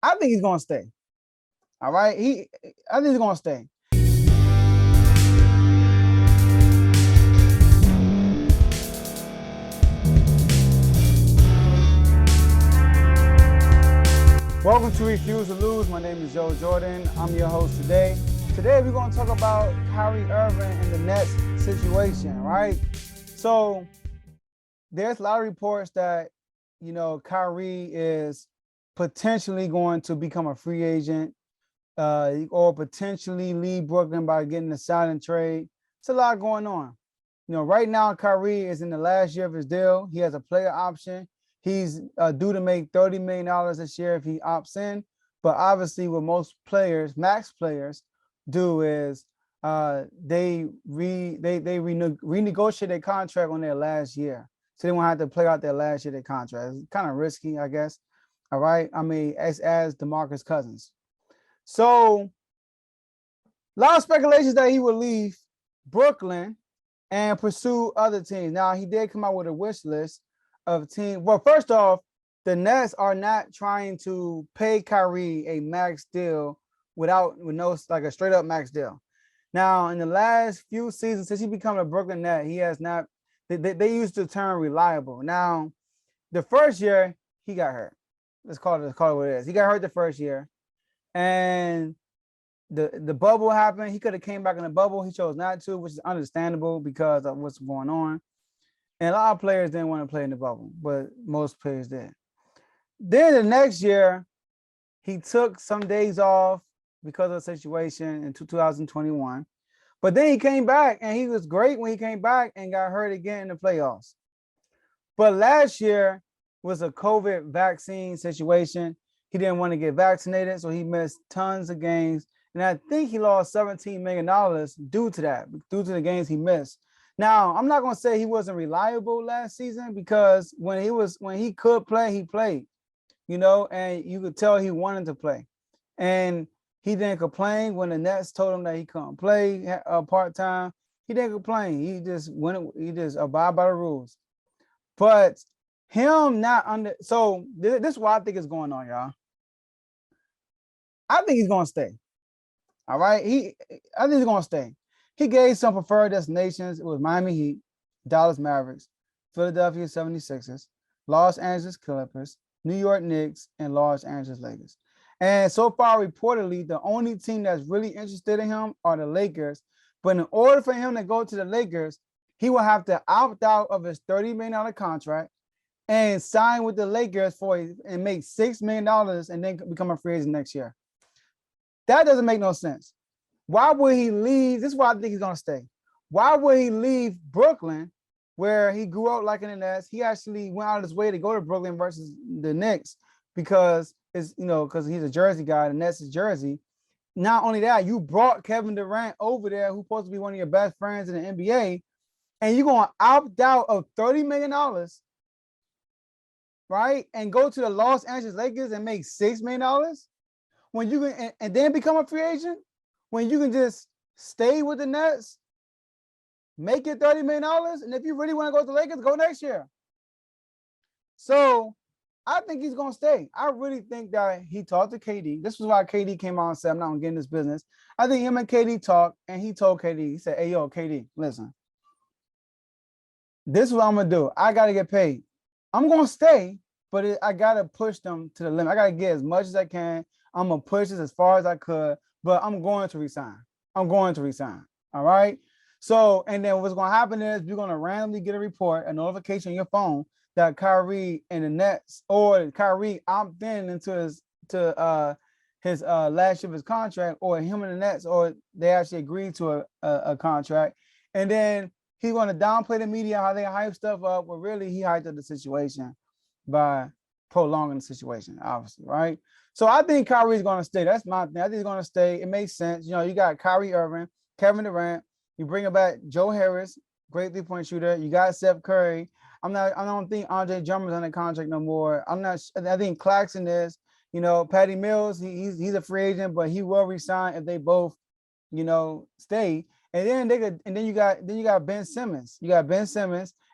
I think he's gonna stay. All right. I think he's gonna stay. Welcome to Refuse to Lose. My name is Joe Jordan. I'm your host today. Today we're gonna talk about Kyrie Irving and the Nets situation, right? So there's a lot of reports that Kyrie is potentially going to become a free agent, or potentially leave Brooklyn by getting a signing trade. It's a lot going on. Right now Kyrie is in the last year of his deal. He has a player option. He's due to make $30 million this year if he opts in. But obviously, what most players, max players, do is they renegotiate their contract on their last year, so they won't have to play out their last year of their contract. It's kind of risky, I guess. All right. I mean, as DeMarcus Cousins. So, a lot of speculations that he will leave Brooklyn and pursue other teams. Now, he did come out with a wish list of teams. Well, first off, the Nets are not trying to pay Kyrie a max deal with no like a straight up max deal. Now, in the last few seasons since he became a Brooklyn Net, he has not. They used the term reliable. Now, the first year he got hurt. Let's call it what it is. He got hurt the first year, and the bubble happened. He could have came back in the bubble. He chose not to, which is understandable because of what's going on. And a lot of players didn't want to play in the bubble, but most players did. Then the next year, he took some days off because of the situation in 2021. But then he came back, and he was great when he came back and got hurt again in the playoffs. But last year was a COVID vaccine situation. He didn't want to get vaccinated, so he missed tons of games. And I think he lost $17 million due to that, due to the games he missed. Now, I'm not going to say he wasn't reliable last season, because when he could play, he played, and you could tell he wanted to play. And he didn't complain when the Nets told him that he couldn't play part-time. He didn't complain. He just abide by the rules. But him not under, so this is what I think is going on, y'all. I think he's going to stay. All right. I think he's going to stay. He gave some preferred destinations. It was Miami Heat, Dallas Mavericks, Philadelphia 76ers, Los Angeles Clippers, New York Knicks, and Los Angeles Lakers. And so far, reportedly, the only team that's really interested in him are the Lakers. But in order for him to go to the Lakers, he will have to opt out of his $30 million contract and sign with the Lakers and make $6 million and then become a free agent next year. That doesn't make no sense. Why would he leave? This is why I think he's going to stay. Why would he leave Brooklyn, where he grew up like in the Nets? He actually went out of his way to go to Brooklyn versus the Knicks because because he's a Jersey guy. The Nets is Jersey. Not only that, you brought Kevin Durant over there, who's supposed to be one of your best friends in the NBA, and you're going to opt out of $30 million, right? And go to the Los Angeles Lakers and make $6 million when you can, and then become a free agent? When you can just stay with the Nets, make it $30 million, and if you really want to go to the Lakers, go next year. So I think he's going to stay. I really think that he talked to KD. This was why KD came out and said, I'm not going to get in this business. I think him and KD talked, and he told KD, he said, hey, yo, KD, listen. This is what I'm going to do. I got to get paid. I'm going to stay, but I got to push them to the limit. I got to get as much as I can. I'm going to push this as far as I could. But I'm going to resign. All right. So, and then what's going to happen is you're going to randomly get a notification on your phone that Kyrie and the Nets, or Kyrie opted into his last year of his contract, or him and the Nets, or they actually agreed to a contract. And then he's going to downplay the media, how they hype stuff up, but really he hyped up the situation by prolonging the situation, obviously, right? So I think Kyrie's going to stay. That's my thing. I think he's going to stay. It makes sense. You got Kyrie Irving, Kevin Durant. You bring back Joe Harris, great three-point shooter. You got Steph Curry. I don't think Andre Drummond's on the contract no more. I think Claxton is. Patty Mills, he's a free agent, but he will resign if they both, stay. And then you got Ben Simmons.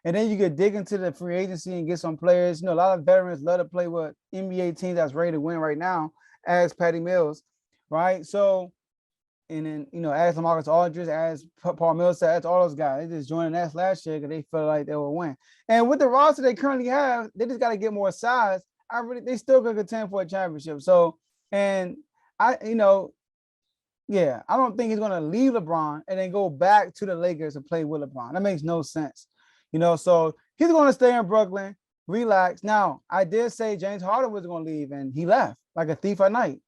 And then you could dig into the free agency and get some players. A lot of veterans love to play with NBA teams that's ready to win right now. ask Patty Mills, right? So, and then, ask LaMarcus Aldridge, ask Paul Millsap, ask all those guys. They just joined us last year because they felt like they would win. And with the roster they currently have, they just got to get more size. They still could contend for a championship. So, and I don't think he's going to leave LeBron and then go back to the Lakers and play with LeBron. That makes no sense. So he's going to stay in Brooklyn, relax. Now, I did say James Harden was going to leave, and he left like a thief at night.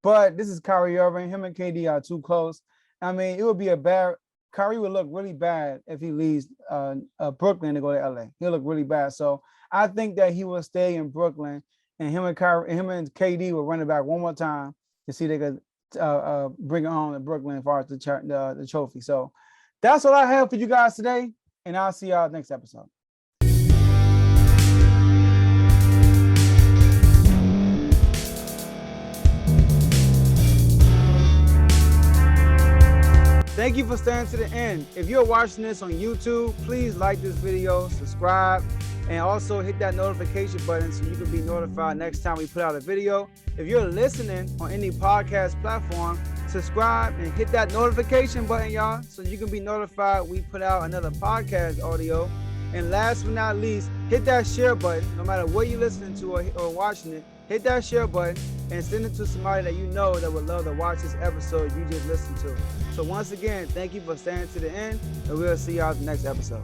But this is Kyrie Irving. Him and KD are too close. I mean, it would be Kyrie would look really bad if he leaves Brooklyn to go to LA. He'll look really bad. So I think that he will stay in Brooklyn, and him and KD will run it back one more time to see if they could bring it home to Brooklyn as far as the trophy. So that's what I have for you guys today, and I'll see y'all next episode. Thank you for staying to the end. If you're watching this on YouTube, please like this video, subscribe, and also hit that notification button so you can be notified next time we put out a video. If you're listening on any podcast platform, subscribe and hit that notification button, y'all, so you can be notified we put out another podcast audio. And last but not least, hit that share button. No matter what you're listening to or watching it, hit that share button and send it to somebody that you know that would love to watch this episode you just listened to. So once again, thank you for staying to the end, and we'll see y'all in the next episode.